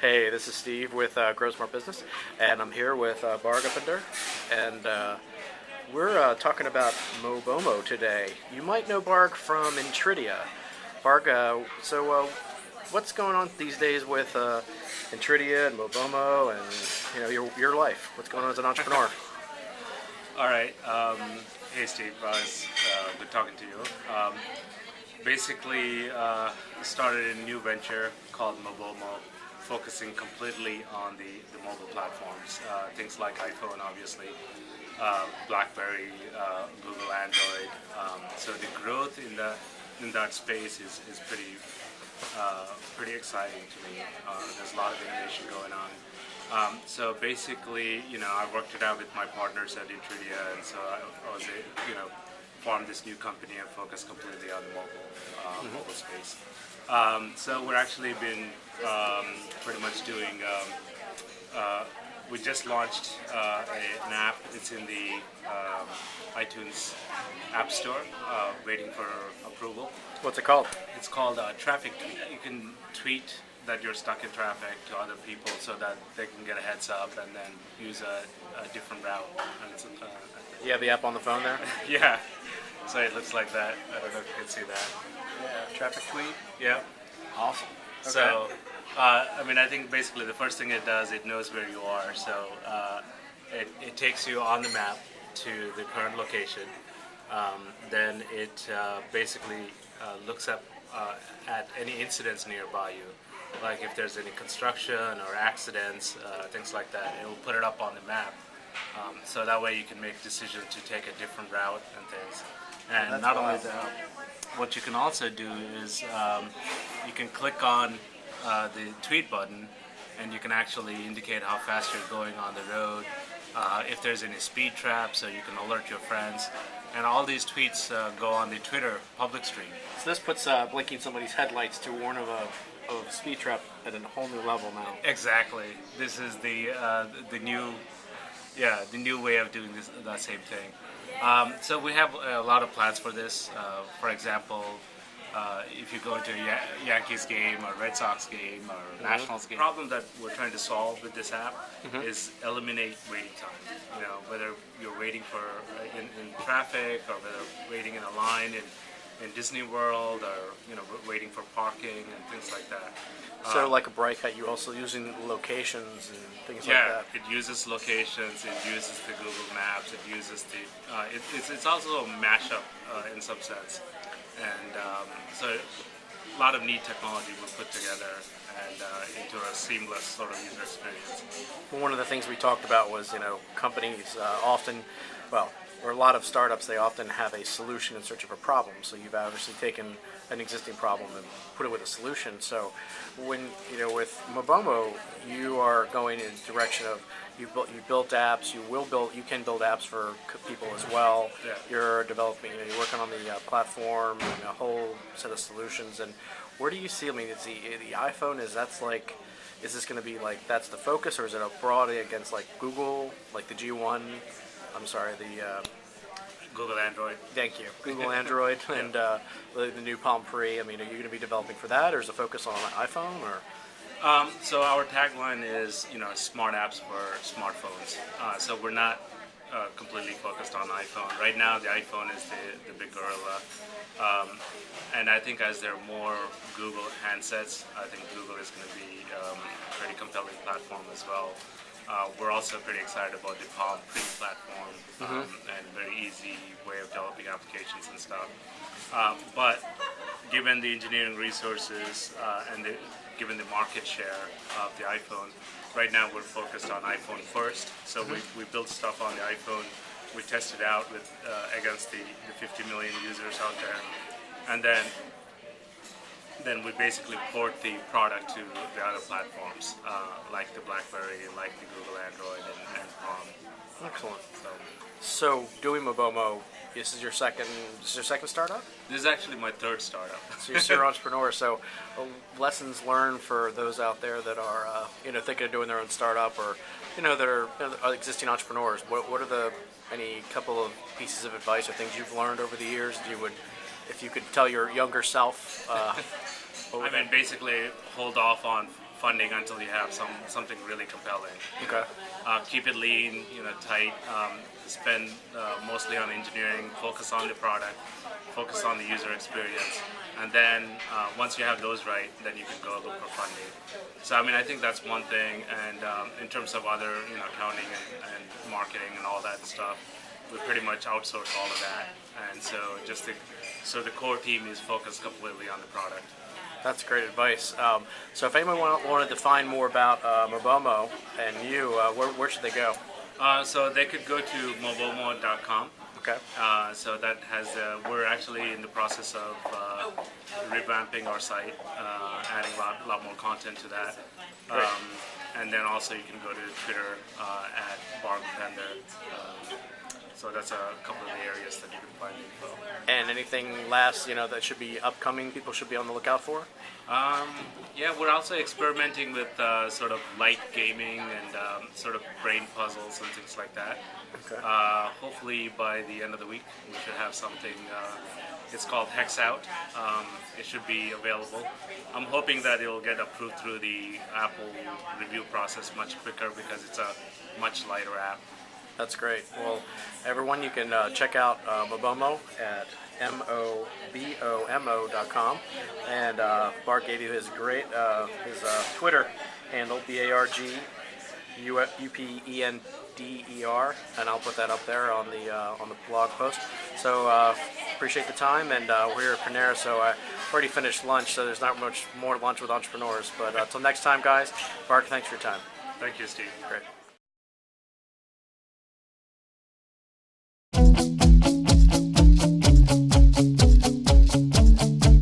Hey, this is Steve with Grow Smart Business, and I'm here with Barg Upender, and we're talking about Mobomo today. You might know Barg from Intridea. Barg, what's going on these days with Intridea and Mobomo, and your life? What's going on as an entrepreneur? All right. Hey, Steve. It's good talking to you. Basically, started a new venture called Mobomo, focusing completely on the mobile platforms, things like iPhone, obviously, BlackBerry, Google Android. So the growth in that space is pretty exciting to me. There's a lot of innovation going on. So basically, I worked it out with my partners at Intridea, and so I was, formed this new company and focused completely on the mobile space. So we're actually been pretty much doing. We just launched an app. It's in the iTunes App Store, waiting for approval. What's it called? It's called Traffic Tweet. You can tweet that you're stuck in traffic to other people so that they can get a heads up and then use a different route. And it's, You have the app on the phone there? yeah, so it looks like that. I don't know if you can see that. Yeah. Traffic tweet? Yeah. Awesome. Okay. So, I think basically the first thing it does, it knows where you are. So it takes you on the map to the current location. Then it basically looks up at any incidents nearby you. Like if there's any construction or accidents, things like that, it will put it up on the map. So that way you can make decisions to take a different route and things. And not only that, what you can also do is you can click on the tweet button and you can actually indicate how fast you're going on the road, if there's any speed traps, so you can alert your friends. And all these tweets go on the Twitter public stream. So this puts blinking somebody's headlights to warn of a speed trap at a whole new level now. Exactly. This is the new way of doing that same thing. So we have a lot of plans for this. For example, if you go into a Yankees game or Red Sox game or Nationals game, the problem that we're trying to solve with this app is eliminate waiting time. Whether you're waiting for in traffic or whether waiting in a line in Disney World or waiting for parking and things like that. So like a brake hat, you also using locations and things like Yeah, that? it uses locations, it uses the Google Maps, it uses the, it's also a mashup in some sense. And so a lot of neat technology was put together and into a seamless sort of user experience. Well, one of the things we talked about was, companies often, or a lot of startups, they often have a solution in search of a problem. So you've obviously taken an existing problem and put it with a solution. So when, with Mobomo, you are going in the direction of you built apps, you can build apps for people as well. Yeah. You're developing, you're working on the platform and a whole set of solutions. And where do you see, is the iPhone, is this going to be like, that's the focus, or is it a broad against like Google, like the G1? I'm sorry, the Google Android. Thank you, Google Android, and the new Palm Pre. Are you going to be developing for that, or is the focus on iPhone, or? So our tagline is, smart apps for smartphones. So we're not completely focused on iPhone. Right now, the iPhone is the big gorilla. And I think as there are more Google handsets, I think Google is going to be a pretty compelling platform as well. We're also pretty excited about the Palm Pre platform and very easy way of developing applications and stuff. But given the engineering resources and given the market share of the iPhone, right now we're focused on iPhone first. So we built stuff on the iPhone. We tested out with against the 50 million users out there, and then we basically port the product to the other platforms, like the BlackBerry, like the Google Android, and Palm. Excellent. So doing Mobomo, this is your second startup? This is actually my third startup. So you're still an entrepreneur. So lessons learned for those out there that are thinking of doing their own startup, or that are existing entrepreneurs. What are any couple of pieces of advice or things you've learned over the years if you could tell your younger self? Basically hold off on funding until you have something really compelling. Okay. Keep it lean, tight. Spend mostly on engineering. Focus on the product. Focus on the user experience. And then once you have those right, then you can go look for funding. So I mean, I think that's one thing. And in terms of other, accounting and marketing and all that stuff, we pretty much outsource all of that. And so so the core team is focused completely on the product. That's great advice. So if anyone wanted to find more about Mobomo and you, where should they go? So they could go to mobomo.com. Okay. So that has, we're actually in the process of revamping our site, adding a lot more content to that. And then also you can go to Twitter at Barg Upender. So that's a couple of the areas that you can find info. And anything last, that should be upcoming, people should be on the lookout for? Yeah, we're also experimenting with sort of light gaming and sort of brain puzzles and things like that. Okay. Hopefully by the end of the week we should have something. It's called Hex Out. It should be available. I'm hoping that it will get approved through the Apple review process much quicker because it's a much lighter app. That's great. Well, everyone, you can check out Mobomo at mobomo.com, and Barg gave you his Twitter handle, BargUpender, and I'll put that up there on the blog post. So appreciate the time, and we're here at Panera, so I already finished lunch, so there's not much more lunch with entrepreneurs. But until next time, guys, Barg, thanks for your time. Thank you, Steve. Great.